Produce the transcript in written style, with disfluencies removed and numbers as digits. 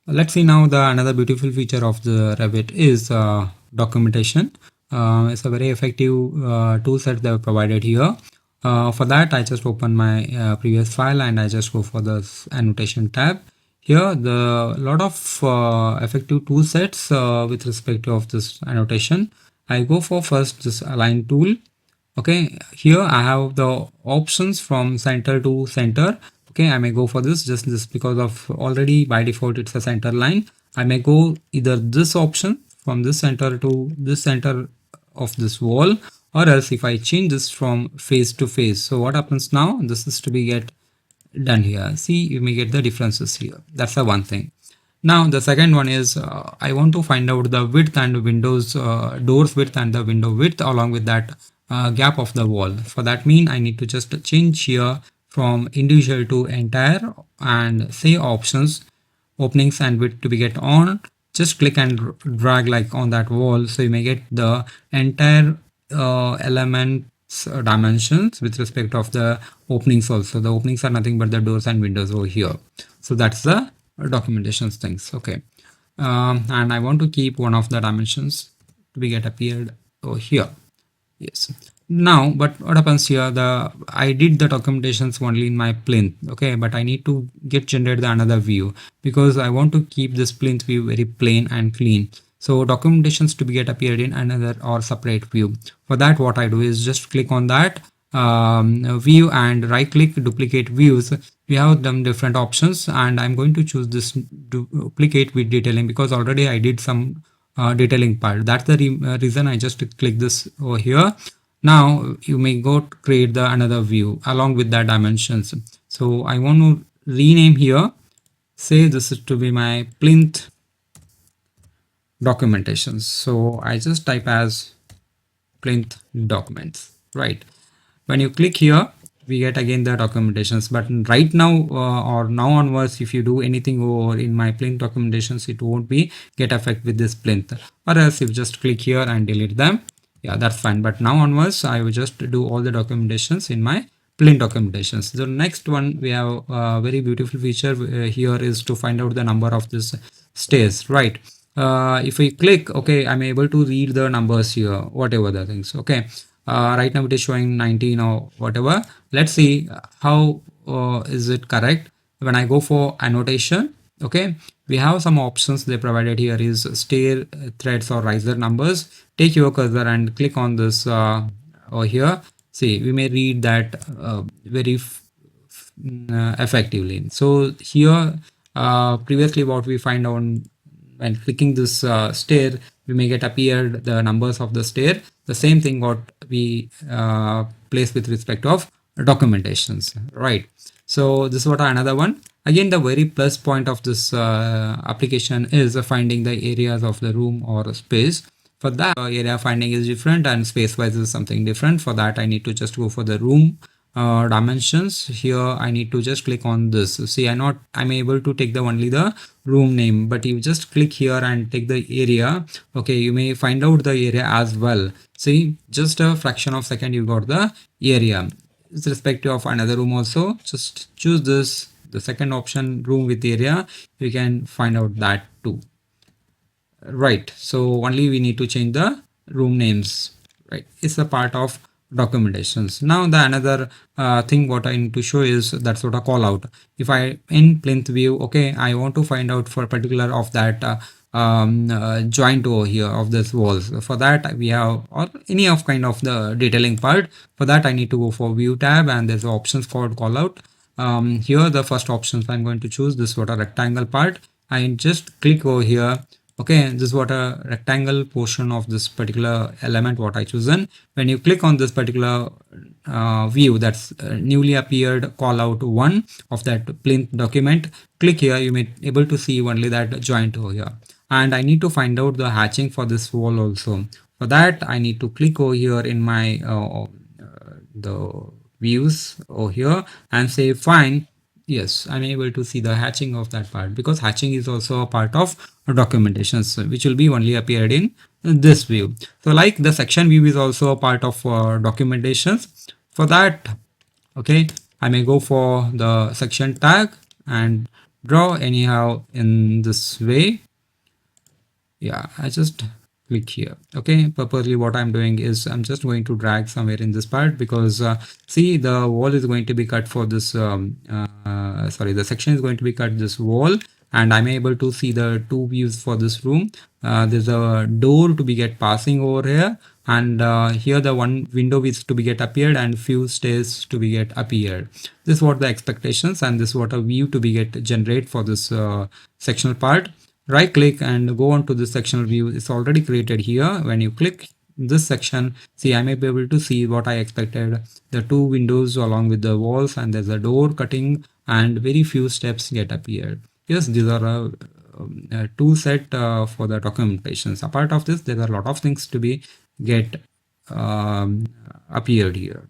Let's see now the another beautiful feature of the Revit is documentation. It's a very effective tool set they have provided here. For that, I just open my previous file and I just go for the annotation tab. Here, the lot of effective tool sets with respect to of this annotation. I go for first this align tool. Okay, here I have the options from center to center. Okay, I may go for this because of already by default it's a center line. I may go either this option from this center to this center of this wall, or else if I change this from face to face. So what happens now? This is to be get done here. See, you may get the differences here. That's the one thing. Now the second one is I want to find out the width and windows doors width and the window width along with that gap of the wall. For that mean I need to just change here from individual to entire and say options openings and width to be get on. Just click and drag like on that wall, so you may get the entire elements dimensions with respect of the openings also. The openings are nothing but the doors and windows over here. So that's the documentations things. Okay, and I want to keep one of the dimensions to be get appeared over here. Yes. Now, but what happens here? I did the documentations only in my plinth. Okay, but I need to get generate the another view because I want to keep this plinth view very plain and clean. So documentations to be get appeared in another or separate view. For that, what I do is just click on that view and right click duplicate views. We have them different options and I'm going to choose this duplicate with detailing because already I did some detailing part. That's the reason I just click this over here. Now you may go to create the another view along with that dimensions. So I want to rename here, say this is to be my plinth documentations. So I just type as plinth documents, right? When you click here, we get again the documentations, but right now or now onwards, if you do anything over in my plinth documentations, it won't be get effect with this plinth, or else if you just click here and delete them, yeah, that's fine. But now onwards, I will just do all the documentations in my plinth documentations. The next one, we have a very beautiful feature here is to find out the number of this stairs, right? If we click, okay, I'm able to read the numbers here, whatever the things. Okay, right now it is showing 19 or whatever. Let's see how is it correct. When I go for annotation, okay, we have some options they provided here is stair threads or riser numbers. Take your cursor and click on this over here. See, we may read that very effectively. So here previously what we find on when clicking this stair, we may get appeared the numbers of the stair. The same thing what we place with respect of documentations, right? So this is what another one. Again, the very plus point of this application is finding the areas of the room or space. For that, area finding is different and space wise is something different. For that, I need to just go for the room dimensions. Here I need to just click on this. See, I'm able to take the only the room name, but you just click here and take the area. Okay, you may find out the area as well. See, just a fraction of second you got the area. With respect of another room also, just choose this, the second option, room with area. You can find out that too, right? So only we need to change the room names, right? It's a part of documentations. Now the another thing what I need to show is that sort of call out. If I in plinth view, okay, I want to find out for particular of that joint over here of this walls. For that we have or any of kind of the detailing part. For that I need to go for view tab and there's options called call out. Here the first options I'm going to choose this sort of rectangle part. I just click over here. Okay, this is what a rectangle portion of this particular element what I chosen. When you click on this particular view that's newly appeared call out one of that plinth document, click here, you may able to see only that joint over here. And I need to find out the hatching for this wall also. For that I need to click over here in my the views over here and say fine. Yes, I'm able to see the hatching of that part because hatching is also a part of documentations which will be only appeared in this view. So like the section view is also a part of documentations. For that, okay, I may go for the section tag and draw anyhow in this way. Yeah, I just click here. Okay, purposely what I'm doing is I'm just going to drag somewhere in this part, because see, the wall is going to be cut for this sorry, the section is going to be cut this wall, and I'm able to see the two views for this room. There's a door to be get passing over here, and here the one window is to be get appeared, and few stairs to be get appeared. This is what the expectations, and this is what a view to be get generate for this sectional part. Right click and go on to the sectional view. It's already created here. When you click this section, see, I may be able to see what I expected, the two windows along with the walls, and there's a door cutting, and very few steps get appeared. Yes, these are a tool set for the documentations. Apart of this, there are a lot of things to be get appeared here.